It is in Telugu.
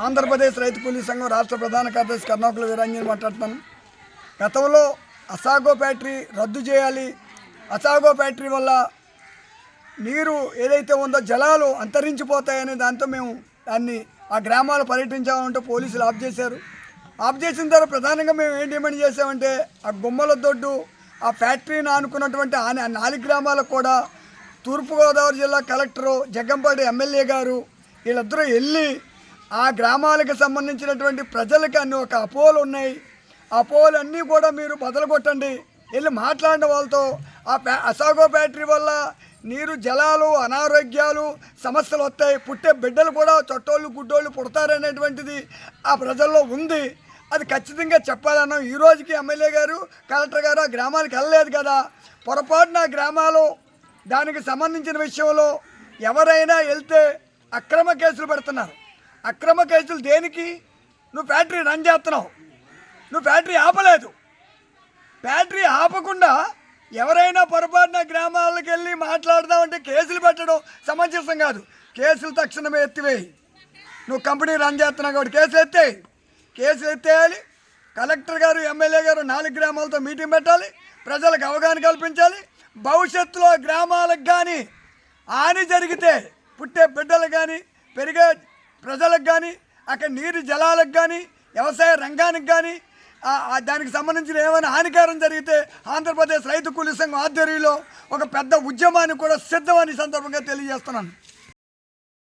ఆంధ్రప్రదేశ్ రైతు కూలీ సంఘం రాష్ట్ర ప్రధాన కార్యదర్శి కర్ణాకుల వీరాంజనేయులు మాట్లాడుతున్నాను. గతంలో అసాగో ఫ్యాక్టరీ రద్దు చేయాలి, అసాగో ఫ్యాక్టరీ వల్ల నీరు ఏదైతే ఉందో జలాలు అంతరించిపోతాయనే దాంతో మేము దాన్ని ఆ గ్రామాలు పర్యటించామంటే పోలీసులు ఆఫ్ చేశారు. ఆఫ్ చేసిన తర్వాత ప్రధానంగా మేము ఏం డిమాండ్ చేసామంటే ఆ గుమ్మల దొడ్డు ఆ ఫ్యాక్టరీని ఆనుకున్నటువంటి ఆ 4 గ్రామాలకు కూడా తూర్పుగోదావరి జిల్లా కలెక్టరు జగ్గంపాటి ఎమ్మెల్యే గారు వీళ్ళిద్దరూ వెళ్ళి ఆ గ్రామాలకు సంబంధించినటువంటి ప్రజలకు అన్ని ఒక అపోలు ఉన్నాయి, ఆ అపోలు అన్నీ కూడా మీరు బదలగొట్టండి, వెళ్ళి మాట్లాడిన వాళ్ళతో అసాగో ఫ్యాక్టరీ వల్ల నీరు జలాలు అనారోగ్యాలు సమస్యలు వస్తాయి, పుట్టే బిడ్డలు కూడా చొట్టోళ్ళు గుడ్డోళ్ళు పుడతారనేటువంటిది ఆ ప్రజల్లో ఉంది. అది ఖచ్చితంగా చెప్పాలన్నాం. ఈ రోజుకి ఎమ్మెల్యే గారు కలెక్టర్ గారు ఆ గ్రామానికి వెళ్ళలేదు కదా, పొరపాటున ఆ గ్రామాలు దానికి సంబంధించిన విషయంలో ఎవరైనా వెళ్తే అక్రమ కేసులు పెడుతున్నారు. అక్రమ కేసులు దేనికి? నువ్వు ఫ్యాక్టరీ రన్ చేస్తున్నావు, నువ్వు ఫ్యాక్టరీ ఆపలేదు. ఫ్యాక్టరీ ఆపకుండా ఎవరైనా పొరపాటున గ్రామాలకు వెళ్ళి మాట్లాడదామంటే కేసులు పెట్టడం సమంజసం కాదు. కేసులు తక్షణమే ఎత్తివేయి. నువ్వు కంపెనీ రన్ చేస్తున్నావు కాబట్టి కేసులు ఎత్తేయాలి. కలెక్టర్ గారు ఎమ్మెల్యే గారు 4 గ్రామాలతో మీటింగ్ పెట్టాలి, ప్రజలకు అవగాహన కల్పించాలి. భవిష్యత్తులో గ్రామాలకు కానీ హాని జరిగితే పుట్టే బిడ్డలకు కానీ పెరిగే ప్రజలకు కానీ అక్కడ నీరు జలాలకు కానీ వ్యవసాయ రంగానికి కానీ దానికి సంబంధించిన ఏమైనా హానికారం జరిగితే ఆంధ్రప్రదేశ్ రైతు కూలీ సంఘం ఆధ్వర్యంలో ఒక పెద్ద ఉద్యమాన్ని కూడా సిద్ధమని సందర్భంగా తెలియజేస్తున్నాను.